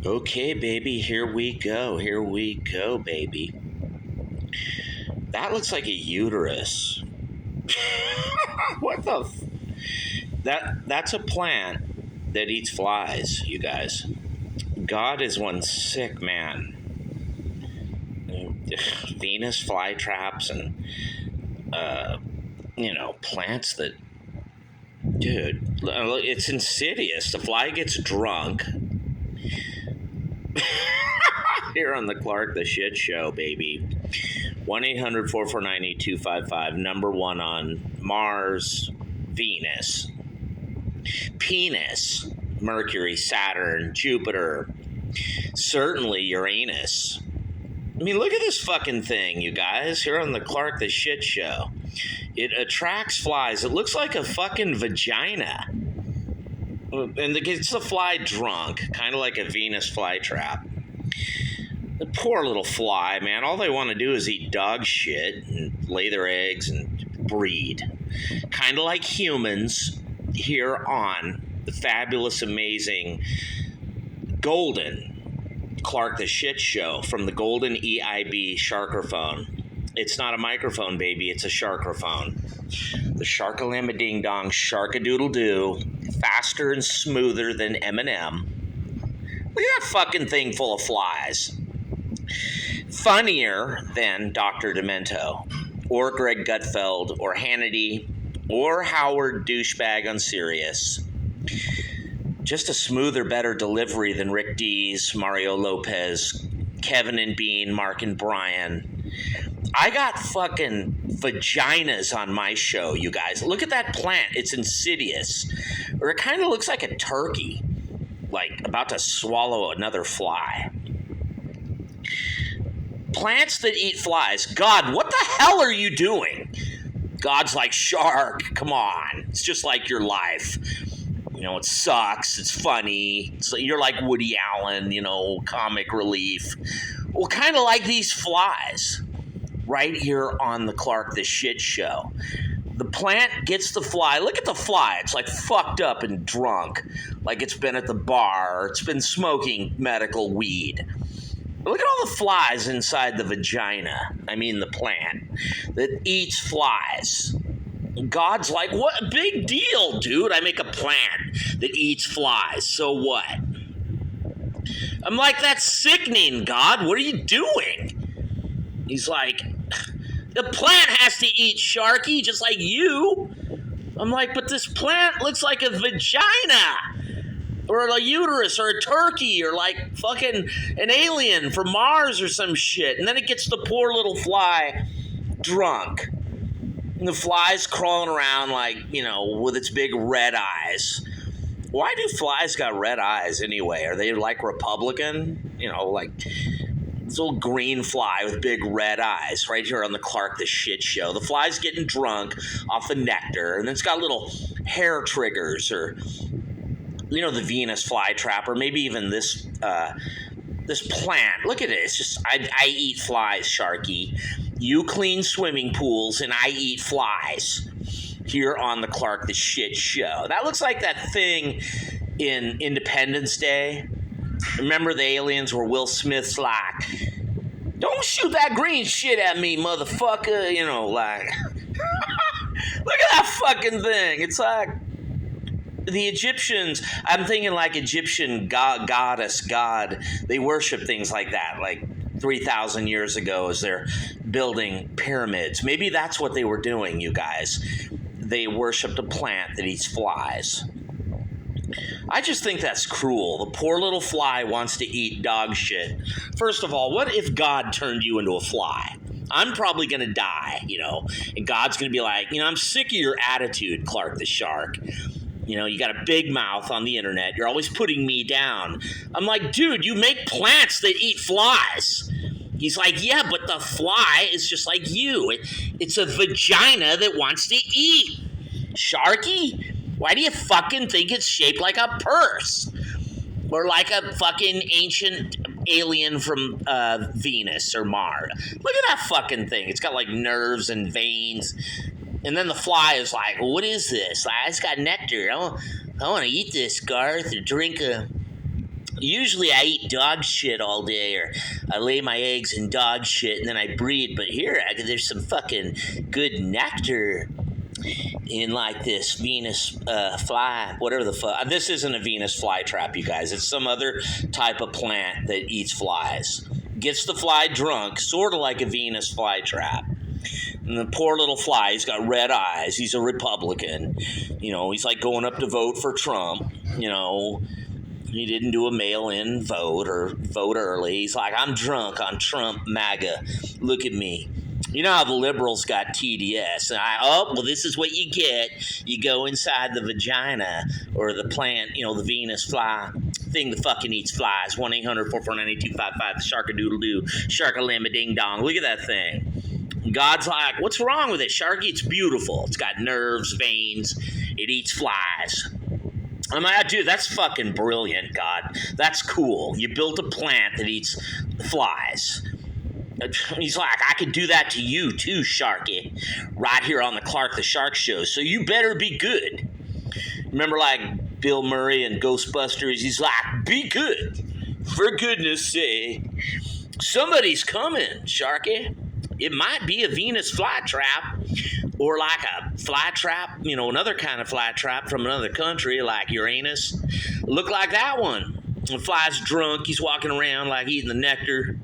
Okay, baby, here we go. Here we go, baby. That looks like a uterus. What the? That's a plant that eats flies, you guys. God is one sick man. Venus flytraps and plants that, dude, it's insidious. The fly gets drunk. Here on the Clark the Shit Show, baby. 1-800-449-8255. Number one on Mars, Venus, Penis, Mercury, Saturn, Jupiter, certainly Uranus. I mean, look at this fucking thing, you guys, here on the Clark the Shit Show. It attracts flies. It looks like a fucking vagina. And it gets the fly drunk, kind of like a Venus flytrap. The poor little fly, man. All they want to do is eat dog shit and lay their eggs and breed. Kind of like humans here on the fabulous, amazing, golden Clark the Shit Show from the golden EIB sharkerphone. It's not a microphone, baby. It's a sharkerphone. The shark-a-lam-a-ding-dong, shark-a-doodle-doo, faster and smoother than Eminem. Look at that fucking thing full of flies. Funnier than Dr. Demento, or Greg Gutfeld, or Hannity, or Howard Douchebag on Sirius. Just a smoother, better delivery than Rick Dees, Mario Lopez, Kevin and Bean, Mark and Brian. I got fucking vaginas on my show, you guys. Look at that plant. It's insidious. Or it kind of looks like a turkey, like about to swallow another fly. Plants that eat flies. God, what the hell are you doing? God's like, shark, come on. It's just like your life. You know, it sucks. It's funny. You're like Woody Allen, comic relief. Well, kind of like these flies right here on the Clark the Shit Show. The plant gets the fly. Look at the fly. It's like fucked up and drunk. Like it's been at the bar. Or it's been smoking medical weed. Look at all the flies inside the vagina. I mean the plant that eats flies. God's like, what? Big deal, dude. I make a plant that eats flies. So what? I'm like, that's sickening, God. What are you doing? He's like, the plant has to eat Sharky just like you. I'm like, but this plant looks like a vagina. Or a uterus, or a turkey, or like fucking an alien from Mars or some shit. And then it gets the poor little fly drunk. And the fly's crawling around like, with its big red eyes. Why do flies got red eyes anyway? Are they like Republican? Like this little green fly with big red eyes right here on the Clark the Shit Show. The fly's getting drunk off the nectar, and it's got little hair triggers or... the Venus flytrap, or maybe even this plant. Look at it. It's just, I eat flies, Sharky. You clean swimming pools, and I eat flies here on the Clark the Shit Show. That looks like that thing in Independence Day. Remember the aliens where Will Smith's like, don't shoot that green shit at me, motherfucker. Like, look at that fucking thing. It's like, the Egyptians, I'm thinking like Egyptian goddess, God, they worship things like that, like 3,000 years ago as they're building pyramids. Maybe that's what they were doing, you guys. They worshipped a plant that eats flies. I just think that's cruel. The poor little fly wants to eat dog shit. First of all, what if God turned you into a fly? I'm probably going to die, and God's going to be like, I'm sick of your attitude, Clark the Shark. You got a big mouth on the internet. You're always putting me down. I'm like, dude, you make plants that eat flies. He's like, yeah, but the fly is just like you. It's a vagina that wants to eat. Sharky, why do you fucking think it's shaped like a purse? Or like a fucking ancient alien from Venus or Mars. Look at that fucking thing. It's got like nerves and veins. And then the fly is like, well, what is this? It's got nectar. I want to eat this, Garth, or drink Usually I eat dog shit all day, or I lay my eggs in dog shit and then I breed. But here, there's some fucking good nectar in like this Venus fly, whatever the fuck. This isn't a Venus flytrap, you guys. It's some other type of plant that eats flies. Gets the fly drunk, sort of like a Venus flytrap. And the poor little fly, he's got red eyes. He's a Republican. You know, he's like going up to vote for Trump. You know, he didn't do a mail-in vote or vote early. He's like, I'm drunk on Trump MAGA. Look at me. You know how the liberals got TDS. Well, this is what you get. You go inside the vagina or the plant, you know, the Venus fly thing that fucking eats flies. 1-800-449-8255, the shark-a-doodle-doo, shark-a-lamma-ding-dong. Look at that thing. God's like, what's wrong with it, Sharky? It's beautiful. It's got nerves, veins. It eats flies. I'm like, dude, that's fucking brilliant, God. That's cool. You built a plant that eats flies. He's like, I could do that to you too, Sharky, right here on the Clark the Shark Show. So you better be good. Remember, like Bill Murray and Ghostbusters? He's like, be good, for goodness sake. Somebody's coming, Sharky. It might be a Venus flytrap, or like a flytrap, you know, another kind of flytrap from another country, like Uranus. Look like that one. The fly's drunk. He's walking around like eating the nectar.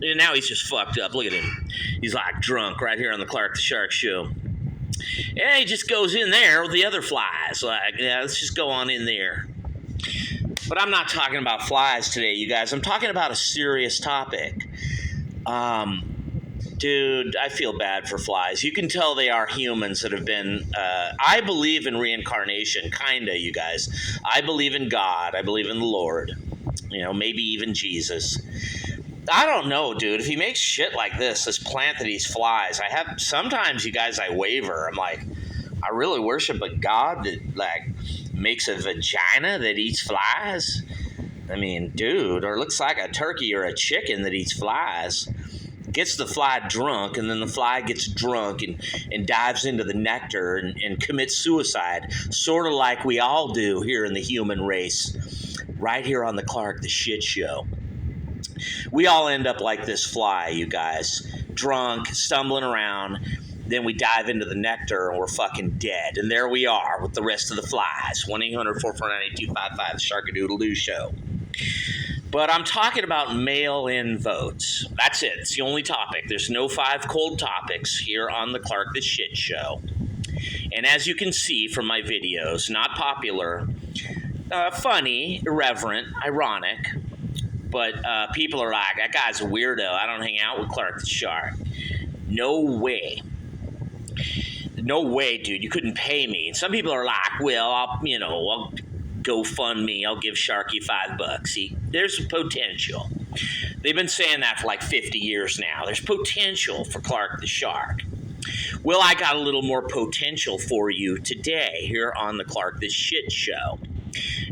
And now he's just fucked up. Look at him. He's like drunk right here on the Clark the Shark Show. And he just goes in there with the other flies. Like, yeah, let's just go on in there. But I'm not talking about flies today, you guys. I'm talking about a serious topic. Dude, I feel bad for flies. You can tell they are humans that have been... I believe in reincarnation, kinda, you guys. I believe in God. I believe in the Lord. You know, maybe even Jesus. I don't know, dude. If he makes shit like this plant that eats flies, sometimes, you guys, I waver. I'm like, I really worship a God that, like, makes a vagina that eats flies? I mean, dude, or looks like a turkey or a chicken that eats flies. Gets the fly drunk, and then the fly gets drunk and dives into the nectar and commits suicide, sort of like we all do here in the human race, right here on the Clark the Shit Show. We all end up like this fly, you guys, drunk, stumbling around, then we dive into the nectar and we're fucking dead. And there we are with the rest of the flies. 1-800-449-8255, the Shark-a-Doodle-Doo Show. But I'm talking about mail-in votes. That's it. It's the only topic. There's no 5 cold topics here on the Clark the Shit Show. And as you can see from my videos, not popular, funny, irreverent, ironic, but people are like, that guy's a weirdo. I don't hang out with Clark the Shark. No way. No way, dude. You couldn't pay me. And some people are like, well, I'll go fund me. I'll give Sharky $5. See, there's potential. They've been saying that for like 50 years now. There's potential for Clark the Shark. Well, I got a little more potential for you today here on the Clark the Shit Show.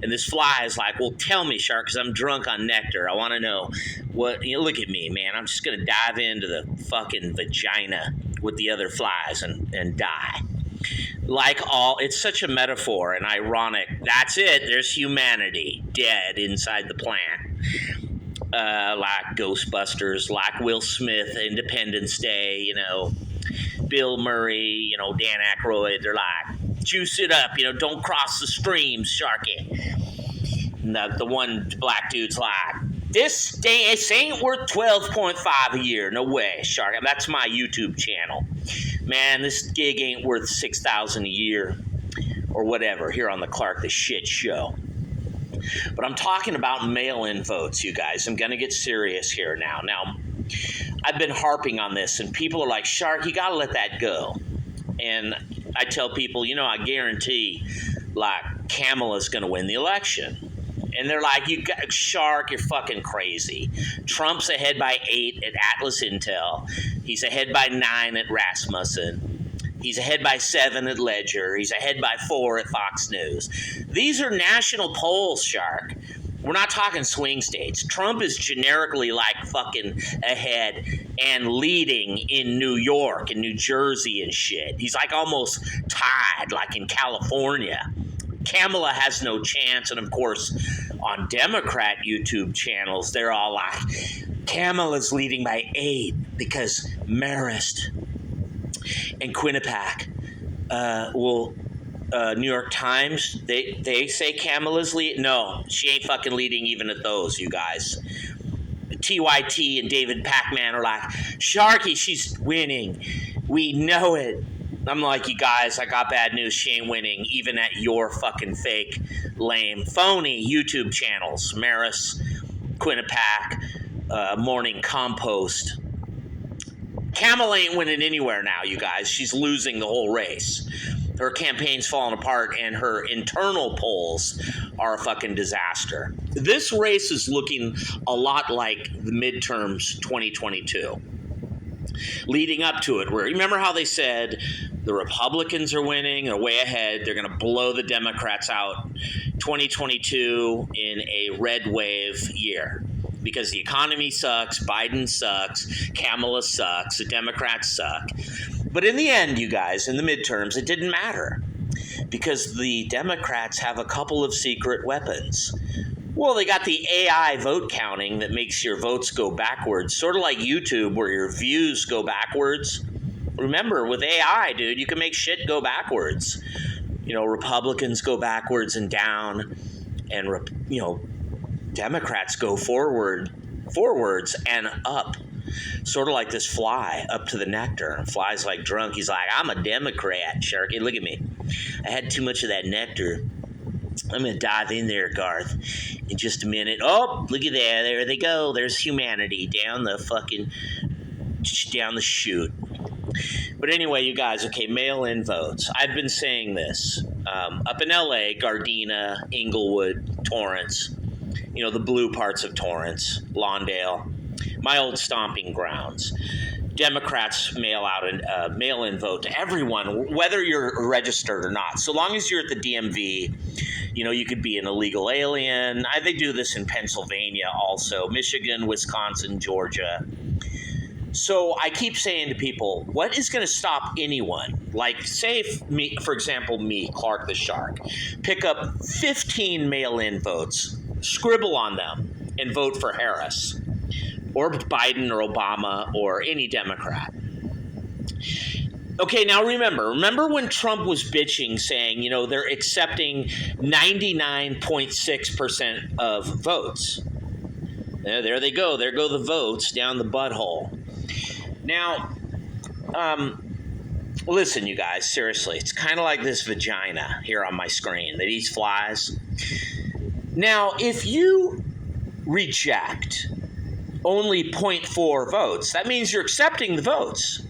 And this fly is like, well, tell me, Shark, because I'm drunk on nectar. I want to know what, look at me, man. I'm just going to dive into the fucking vagina with the other flies and die. It's such a metaphor and ironic. That's it. There's humanity dead inside the plant. Like Ghostbusters, like Will Smith, Independence Day, Bill Murray, Dan Aykroyd. They're like, juice it up, don't cross the streams, Sharky. And the one black dude's like, this ain't worth $12.5 a year. No way, Shark. That's my YouTube channel. Man, this gig ain't worth $6,000 a year or whatever here on the Clark the Shit Show. But I'm talking about mail-in votes, you guys. I'm going to get serious here now. Now, I've been harping on this, and people are like, Shark, you got to let that go. And I tell people, I guarantee, Kamala's going to win the election. And they're like, Shark, you're fucking crazy. Trump's ahead by 8 at Atlas Intel. He's ahead by 9 at Rasmussen. He's ahead by 7 at Ledger. He's ahead by 4 at Fox News. These are national polls, Shark. We're not talking swing states. Trump is generically fucking ahead and leading in New York and New Jersey and shit. He's almost tied in California. Kamala has no chance. And of course, on Democrat YouTube channels, they're all like, Kamala's leading by 8 because Marist and Quinnipiac New York Times, they say Kamala's leading. No, she ain't fucking leading even at those, you guys. TYT and David Pacman are like, Sharky, she's winning. We know it. I'm like, you guys, I got bad news. She ain't winning, even at your fucking fake, lame, phony YouTube channels. Maris, Quinnipiac, Morning Compost. Kamala ain't winning anywhere now, you guys. She's losing the whole race. Her campaign's falling apart, and her internal polls are a fucking disaster. This race is looking a lot like the midterms 2022. Leading up to it, where remember how they said the Republicans are winning, they're way ahead, they're going to blow the Democrats out 2022 in a red wave year. Because the economy sucks, Biden sucks, Kamala sucks, the Democrats suck. But in the end, you guys, in the midterms, it didn't matter. Because the Democrats have a couple of secret weapons. Well, they got the AI vote counting that makes your votes go backwards, sort of like YouTube where your views go backwards. Remember, with AI, dude, you can make shit go backwards. You know, Republicans go backwards and down, and, Democrats go forwards and up. Sort of like this fly up to the nectar. Fly's like drunk. He's like, I'm a Democrat, Sharky. Look at me. I had too much of that nectar. I'm going to dive in there, Garth, in just a minute. Oh, look at that. There they go. There's humanity down the chute. But anyway, you guys, okay, mail-in votes. I've been saying this. Up in L.A., Gardena, Inglewood, Torrance, the blue parts of Torrance, Lawndale, my old stomping grounds. Democrats mail-in vote to everyone, whether you're registered or not. So long as you're at the DMV, you could be an illegal alien. They do this in Pennsylvania also, Michigan, Wisconsin, Georgia. So I keep saying to people, what is going to stop anyone? Like, say, for example, me, Clark the Shark, pick up 15 mail-in votes, scribble on them, and vote for Harris or Biden or Obama or any Democrat. Okay, now remember when Trump was bitching, saying, they're accepting 99.6% of votes. There they go. There go the votes down the butthole. Now, listen, you guys, seriously, it's kind of like this Vaĝina here on my screen that eats flies. Now, if you reject only 0.4 votes, that means you're accepting the votes.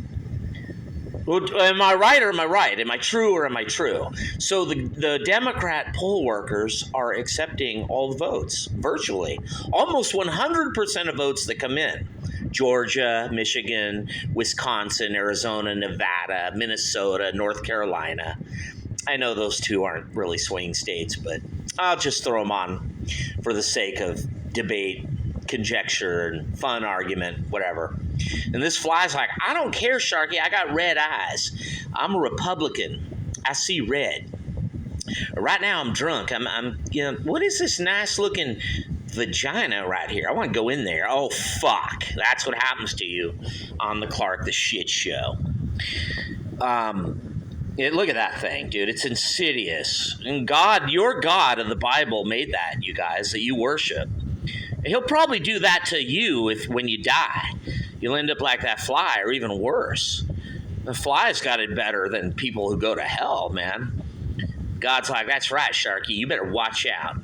Well, am I right or am I right? Am I true or am I true? So the Democrat poll workers are accepting all the votes, virtually. Almost 100% of votes that come in. Georgia, Michigan, Wisconsin, Arizona, Nevada, Minnesota, North Carolina. I know those two aren't really swing states, but I'll just throw them on for the sake of debate, conjecture, and fun argument, whatever. And this fly's like, I don't care, Sharky. I got red eyes. I'm a Republican. I see red. Right now, I'm drunk. What is this nice looking Vaĝina right here? I want to go in there. Oh, fuck. That's what happens to you on the Clark the Shit Show. Look at that thing, dude. It's insidious. And God, your God of the Bible made that, you guys, that you worship. And he'll probably do that to you when you die. You'll end up like that fly, or even worse. The fly's got it better than people who go to hell, man. God's like, that's right, Sharky. You better watch out.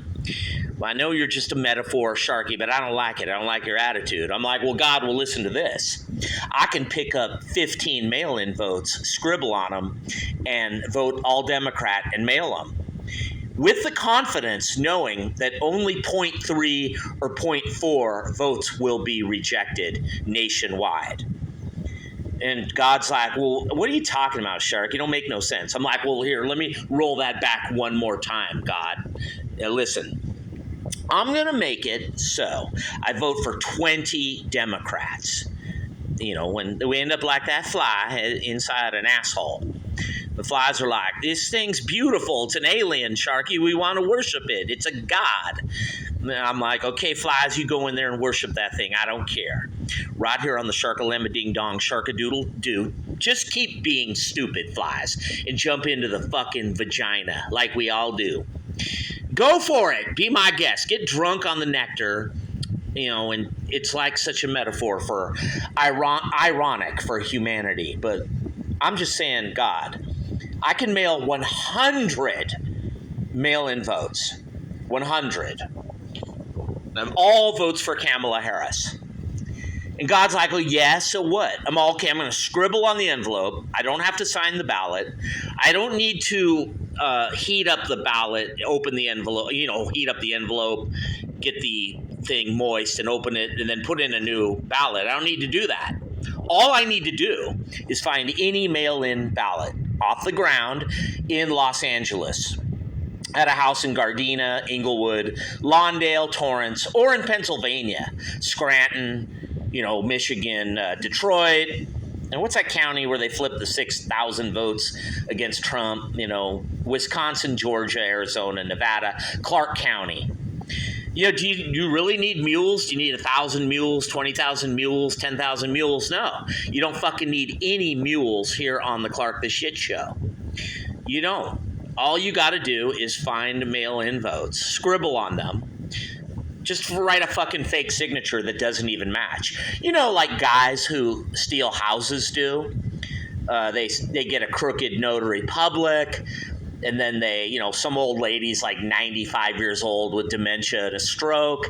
Well, I know you're just a metaphor, Sharky, but I don't like it. I don't like your attitude. I'm like, well, God will listen to this. I can pick up 15 mail-in votes, scribble on them, and vote all Democrat and mail them. With the confidence knowing that only 0.3 or 0.4 votes will be rejected nationwide. And God's like, well, what are you talking about, Shark? You don't make no sense. I'm like, well, here, let me roll that back one more time, God. Now, listen, I'm going to make it so I vote for 20 Democrats. When we end up like that fly inside an asshole. The flies are like, this thing's beautiful. It's an alien, Sharky. We want to worship it. It's a god. And I'm like, okay, flies, you go in there and worship that thing. I don't care. Right here on the Sharkalema Ding Dong Sharkadoodle Doo. Just keep being stupid, flies, and jump into the fucking vagina like we all do. Go for it. Be my guest. Get drunk on the nectar. You know, and it's like such a metaphor for ironic for humanity. But I'm just saying, God, I can mail 100 mail-in votes. 100. And all votes for Kamala Harris. And God's like, well, yeah, so what? I'm going to scribble on the envelope. I don't have to sign the ballot. I don't need to heat up the ballot, open the envelope, heat up the envelope, get the thing moist and open it and then put in a new ballot. I don't need to do that. All I need to do is find any mail-in ballot off the ground in Los Angeles, at a house in Gardena, Inglewood, Lawndale, Torrance, or in Pennsylvania, Scranton, Michigan, Detroit. And what's that county where they flipped the 6,000 votes against Trump? Wisconsin, Georgia, Arizona, Nevada, Clark County. Do you really need mules? Do you need 1,000 mules, 20,000 mules, 10,000 mules? No, you don't fucking need any mules here on the Clark the Shit Show. You don't. All you got to do is find mail-in votes, scribble on them, just write a fucking fake signature that doesn't even match. Like guys who steal houses do. They get a crooked notary public. And then some old lady's like 95 years old with dementia and a stroke.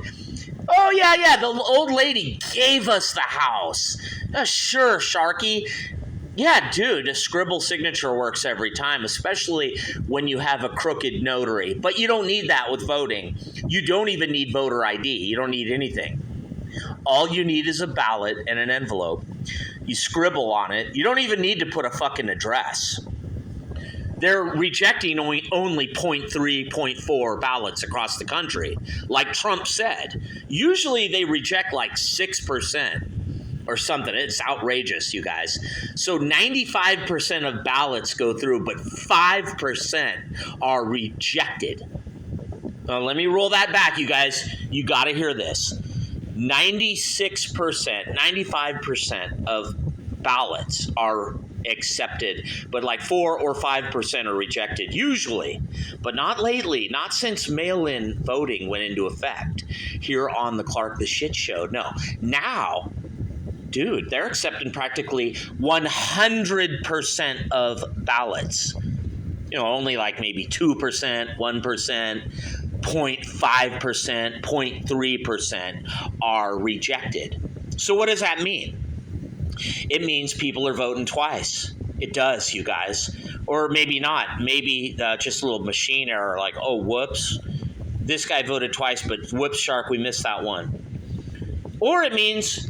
Oh, yeah, the old lady gave us the house. Sure, Sharky. Yeah, dude, a scribble signature works every time, especially when you have a crooked notary. But you don't need that with voting. You don't even need voter ID. You don't need anything. All you need is a ballot and an envelope. You scribble on it. You don't even need to put a fucking address. They're rejecting only 0.3, 0.4 ballots across the country, like Trump said. Usually they reject like 6% or something. It's outrageous, you guys. So 95% of ballots go through, but 5% are rejected. Now, let me roll that back, you guys. You got to hear this. 96%, 95% of ballots are accepted, but like 4 or 5% are rejected usually, but not lately, not since mail-in voting went into effect here on the Clark the Shit Show. No, now, dude, they're accepting practically 100% of ballots. Only like maybe 2%, 1%, 0.5%, 0.3% are rejected. So what does that mean? It means people are voting twice. It does, you guys. Or maybe not. Maybe just a little machine error, like, oh, whoops. This guy voted twice, but whoops, Shark, we missed that one. Or it means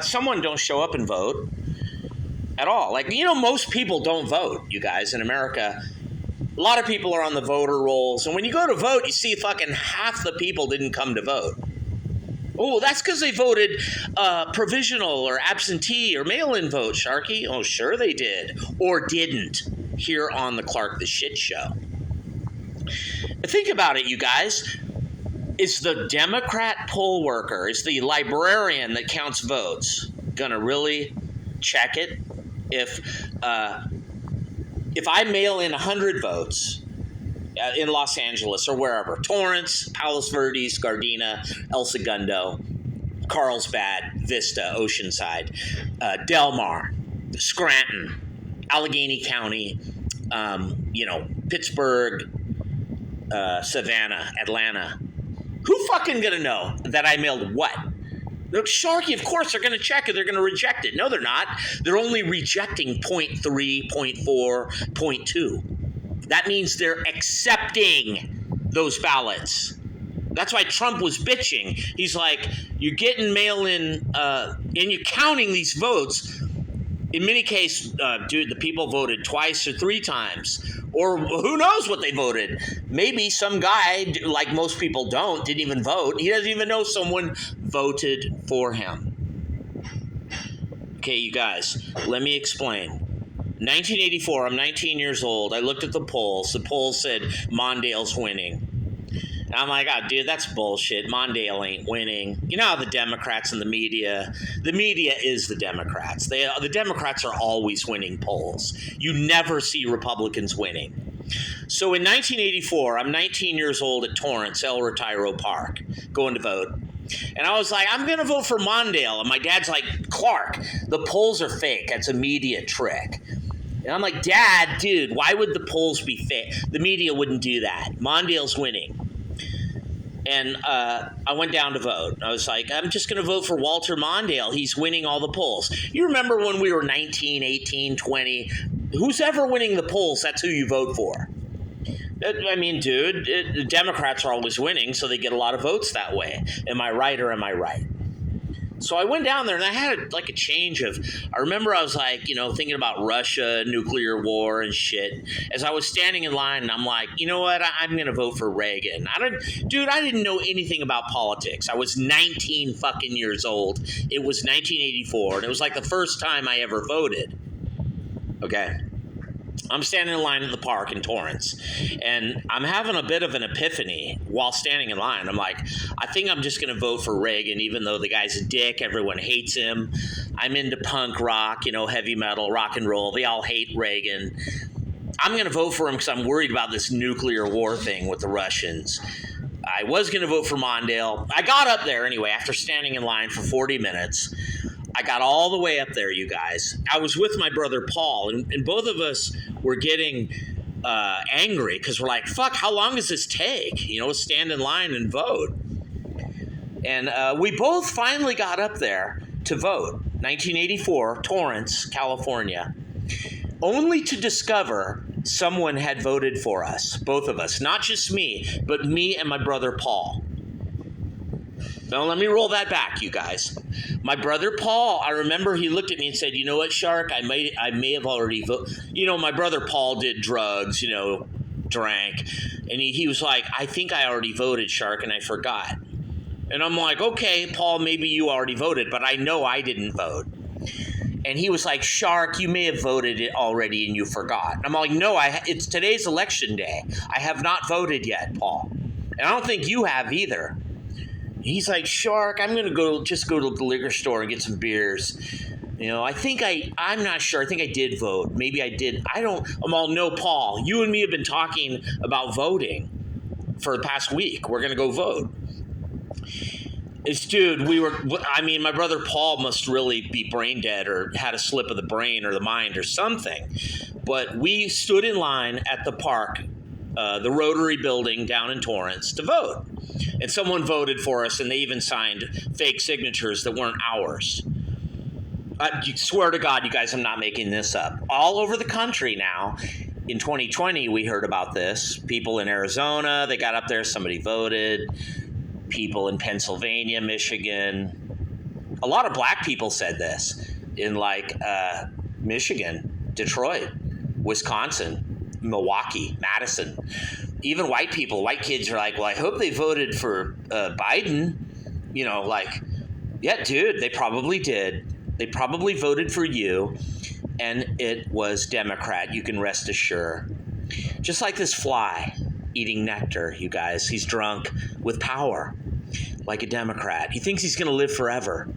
someone don't show up and vote at all. Like, most people don't vote, you guys, in America. A lot of people are on the voter rolls. And when you go to vote, you see fucking half the people didn't come to vote. Oh, that's because they voted provisional or absentee or mail-in vote, Sharky. Oh, sure they did. Or didn't here on the Clark the Shit Show. Think about it, you guys. Is the Democrat poll worker, is the librarian that counts votes going to really check it? If I mail in 100 votes in Los Angeles or wherever, Torrance, Palos Verdes, Gardena, El Segundo, Carlsbad, Vista, Oceanside, Del Mar, Scranton, Allegheny County, Pittsburgh, Savannah, Atlanta. Who fucking gonna know that I mailed what? Look, Sharky, of course they're gonna check it, they're gonna reject it. No, they're not. They're only rejecting 0.3, 0.4, 0.2. That means they're accepting those ballots. That's why Trump was bitching. He's like, you're getting mail-in, and you're counting these votes. In many cases, dude, the people voted twice or 3 times. Or who knows what they voted. Maybe some guy, like most people didn't even vote. He doesn't even know someone voted for him. Okay, you guys, let me explain. 1984, I'm 19 years old. I looked at the polls. The polls said Mondale's winning. And I'm like, oh, dude, that's bullshit. Mondale ain't winning. You know how the Democrats and the media is the Democrats. The Democrats are always winning polls. You never see Republicans winning. So in 1984, I'm 19 years old at Torrance, El Retiro Park, going to vote. And I was like, I'm going to vote for Mondale. And my dad's like, Clark, the polls are fake. That's a media trick. And I'm like, Dad, dude, why would the polls be fake? The media wouldn't do that. Mondale's winning. And I went down to vote. I was like, I'm just going to vote for Walter Mondale. He's winning all the polls. You remember when we were 19, 18, 20? Who's ever winning the polls, that's who you vote for. I mean, dude, the Democrats are always winning, so they get a lot of votes that way. Am I right or am I right? So I went down there and I had a change of, I remember I was like, thinking about Russia, nuclear war and shit. As I was standing in line, and I'm like, you know what? I'm going to vote for Reagan. I didn't know anything about politics. I was 19 fucking years old. It was 1984, and it was like the first time I ever voted. Okay. I'm standing in line at the park in Torrance, and I'm having a bit of an epiphany while standing in line. I'm like, I think I'm just going to vote for Reagan, even though the guy's a dick. Everyone hates him. I'm into punk rock, heavy metal, rock and roll. They all hate Reagan. I'm going to vote for him because I'm worried about this nuclear war thing with the Russians. I was going to vote for Mondale. I got up there anyway after standing in line for 40 minutes. I got all the way up there, you guys. I was with my brother Paul, and both of us were getting angry because we're like, fuck, how long does this take? Stand in line and vote. And we both finally got up there to vote. 1984, Torrance, California. Only to discover someone had voted for us, both of us. Not just me, but me and my brother Paul. Now, let me roll that back, you guys. My brother Paul, I remember he looked at me and said, you know what, Shark, I may have already voted. My brother Paul did drugs, drank. And he was like, I think I already voted, Shark, and I forgot. And I'm like, okay, Paul, maybe you already voted, but I know I didn't vote. And he was like, Shark, you may have voted it already and you forgot. And I'm like, no, it's today's election day. I have not voted yet, Paul. And I don't think you have either. He's like, Shark, I'm going to go to the liquor store and get some beers. I'm not sure. I think I did vote. Maybe I did. I'm all, no, Paul, you and me have been talking about voting for the past week. We're going to go vote. My brother Paul must really be brain dead or had a slip of the brain or the mind or something. But we stood in line at the park, the Rotary building down in Torrance, to vote. And someone voted for us, and they even signed fake signatures that weren't ours. I swear to God, you guys, I'm not making this up. All over the country now, in 2020, we heard about this. People in Arizona, they got up there, somebody voted. People in Pennsylvania, Michigan. A lot of black people said this in Michigan, Detroit, Wisconsin, Milwaukee, Madison. Even white kids are like, well, I hope they voted for Biden. Yeah, dude, they probably did. They probably voted for you, and it was Democrat. You can rest assured. Just like this fly eating nectar, you guys. He's drunk with power, like a Democrat. He thinks he's going to live forever.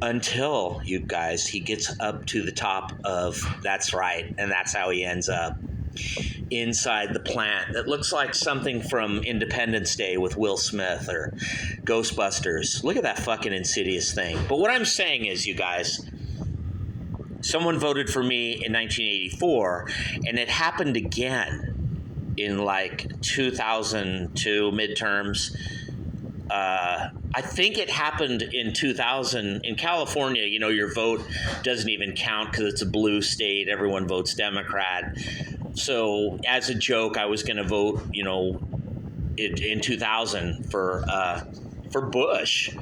Until, you guys, he gets up to the top of, that's right, and that's how he ends up. Inside the plant that looks like something from Independence Day with Will Smith or Ghostbusters. Look at that fucking insidious thing. But what I'm saying is, you guys, someone voted for me in 1984, and it happened again in 2002 midterms. I think it happened in 2000 in California. Your vote doesn't even count because it's a blue state. Everyone votes Democrat. So as a joke, I was going to vote, in 2000 for Bush,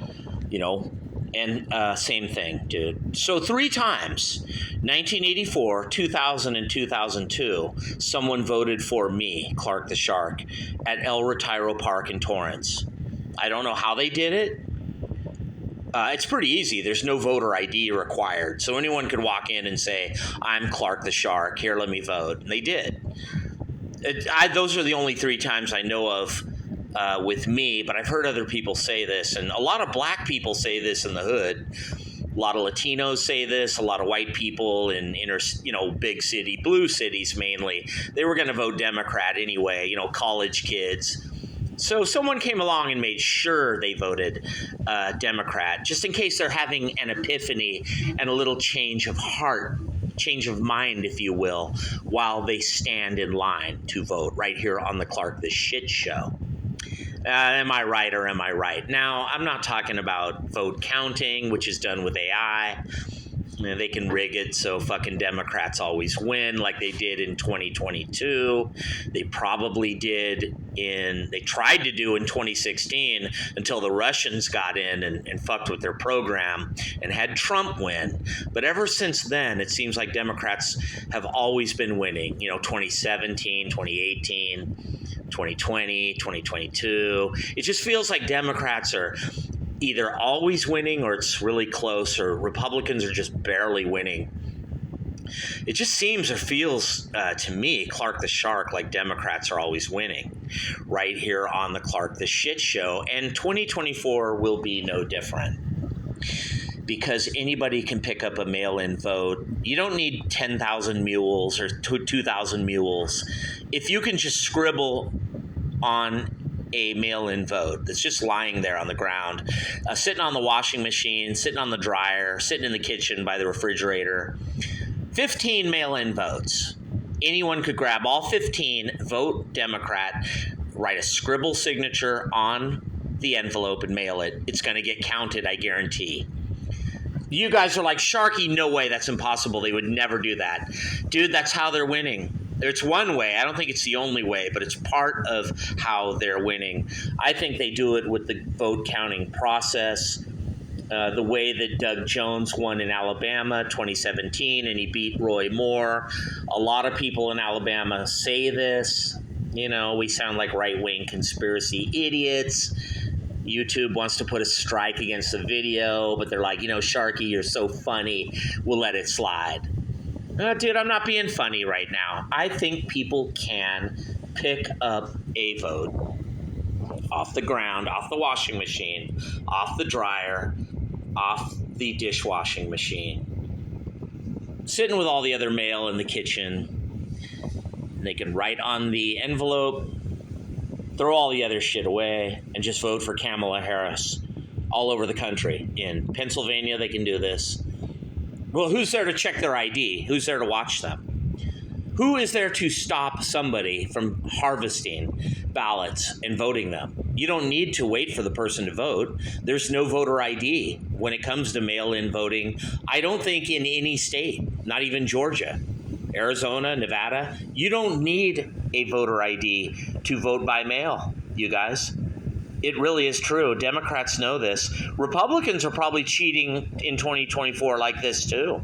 and same thing, dude. So 3 times, 1984, 2000, and 2002, someone voted for me, Clark the Shark, at El Retiro Park in Torrance. I don't know how they did it. It's pretty easy. There's no voter ID required. So anyone could walk in and say, I'm Clark the Shark. Here, let me vote. And they did. Those are the only 3 times I know of with me, but I've heard other people say this. And a lot of black people say this in the hood. A lot of Latinos say this. A lot of white people in big city, blue cities mainly. They were going to vote Democrat anyway, college kids. So someone came along and made sure they voted Democrat, just in case they're having an epiphany and a little change of heart, change of mind, if you will, while they stand in line to vote right here on the Clark the Shit Show. Am I right or am I right? Now, I'm not talking about vote counting, which is done with AI. They can rig it so fucking Democrats always win like they did in 2022. They probably they tried to do in 2016 until the Russians got in and fucked with their program and had Trump win. But ever since then, it seems like Democrats have always been winning. 2017, 2018. 2020, 2022. It just feels like Democrats are either always winning or it's really close, or Republicans are just barely winning. It just seems or feels to me, Clark the Shark, like Democrats are always winning right here on the Clark the Shit Show. And 2024 will be no different, because anybody can pick up a mail-in vote. You don't need 10,000 mules or 2,000 mules. If you can just scribble on a mail-in vote that's just lying there on the ground, sitting on the washing machine, sitting on the dryer, sitting in the kitchen by the refrigerator, 15 mail-in votes. Anyone could grab all 15, vote Democrat, write a scribble signature on the envelope and mail it. It's going to get counted, I guarantee. You guys are like, Sharky, no way, that's impossible. They would never do that. Dude, that's how they're winning. It's one way. I don't think it's the only way, but it's part of how they're winning. I think they do it with the vote counting process, the way that Doug Jones won in Alabama 2017 and he beat Roy Moore. A lot of people in Alabama say this. We sound like right-wing conspiracy idiots. YouTube wants to put a strike against the video, but they're like, Sharky, you're so funny. We'll let it slide. Dude, I'm not being funny right now. I think people can pick up a vote off the ground, off the washing machine, off the dryer, off the dishwashing machine, sitting with all the other mail in the kitchen. They can write on the envelope, throw all the other shit away, and just vote for Kamala Harris all over the country. In Pennsylvania, they can do this. Well, who's there to check their ID? Who's there to watch them? Who is there to stop somebody from harvesting ballots and voting them? You don't need to wait for the person to vote. There's no voter ID when it comes to mail-in voting. I don't think in any state, not even Georgia, Arizona, Nevada, you don't need a voter ID to vote by mail, you guys. It really is true. Democrats know this. Republicans are probably cheating in 2024 like this too.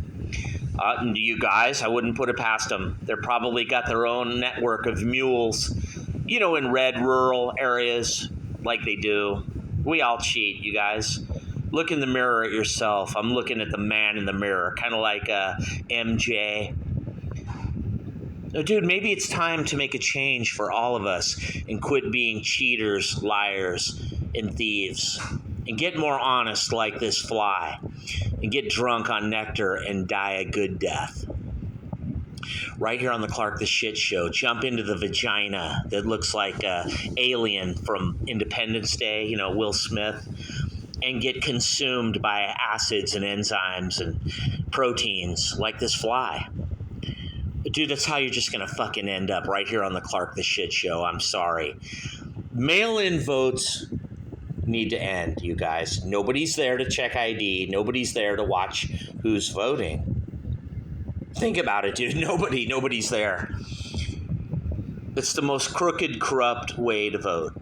You guys, I wouldn't put it past them. They're probably got their own network of mules, in red rural areas like they do. We all cheat, you guys. Look in the mirror at yourself. I'm looking at the man in the mirror, kind of like MJ. Dude, maybe it's time to make a change for all of us and quit being cheaters, liars, and thieves, and get more honest like this fly, and get drunk on nectar and die a good death. Right here on the Clark the Shit Show, jump into the Vaĝina that looks like an alien from Independence Day, Will Smith, and get consumed by acids and enzymes and proteins like this fly. Dude, that's how you're just going to fucking end up right here on the Clark the Shit Show. I'm sorry. Mail-in votes need to end, you guys. Nobody's there to check ID. Nobody's there to watch who's voting. Think about it, dude. Nobody's there. It's the most crooked, corrupt way to vote.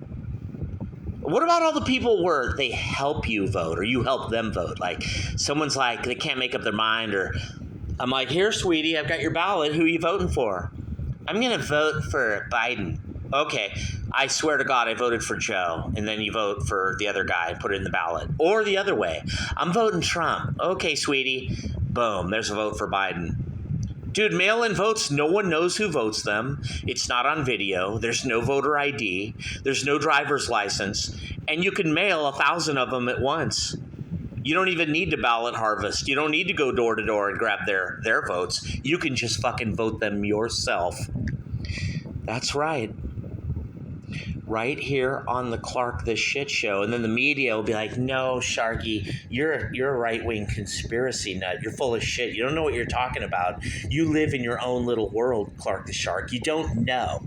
What about all the people where they help you vote or you help them vote? Like, someone's like, they can't make up their mind, or I'm like, here, sweetie, I've got your ballot. Who are you voting for? I'm going to vote for Biden. Okay, I swear to God, I voted for Joe, and then you vote for the other guy and put it in the ballot. Or the other way. I'm voting Trump. Okay, sweetie. Boom, there's a vote for Biden. Dude, mail-in votes, no one knows who votes them. It's not on video. There's no voter ID. There's no driver's license. And you can mail 1,000 of them at once. You don't even need to ballot harvest. You don't need to go door to door and grab their votes. You can just fucking vote them yourself. That's right. Right here on the Clark the Shit Show. And then the media will be like, no, Sharky, you're a right-wing conspiracy nut. You're full of shit. You don't know what you're talking about. You live in your own little world, Clark the Shark. You don't know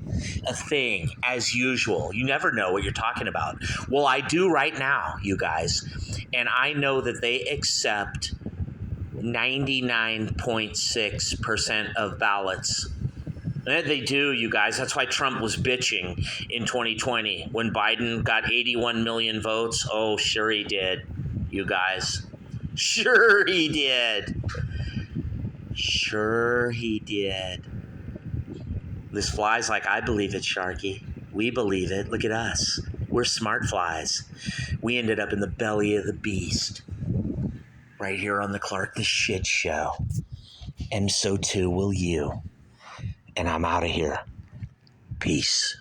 a thing as usual. You never know what you're talking about. Well, I do right now, you guys. And I know that they accept 99.6% of ballots. They do, you guys. That's why Trump was bitching in 2020 when Biden got 81 million votes. Oh, sure he did, you guys. Sure he did. Sure he did. This fly's like, I believe it, Sharky. We believe it. Look at us. We're smart flies. We ended up in the belly of the beast. Right here on the Clark the Shit Show. And so too will you. And I'm out of here. Peace.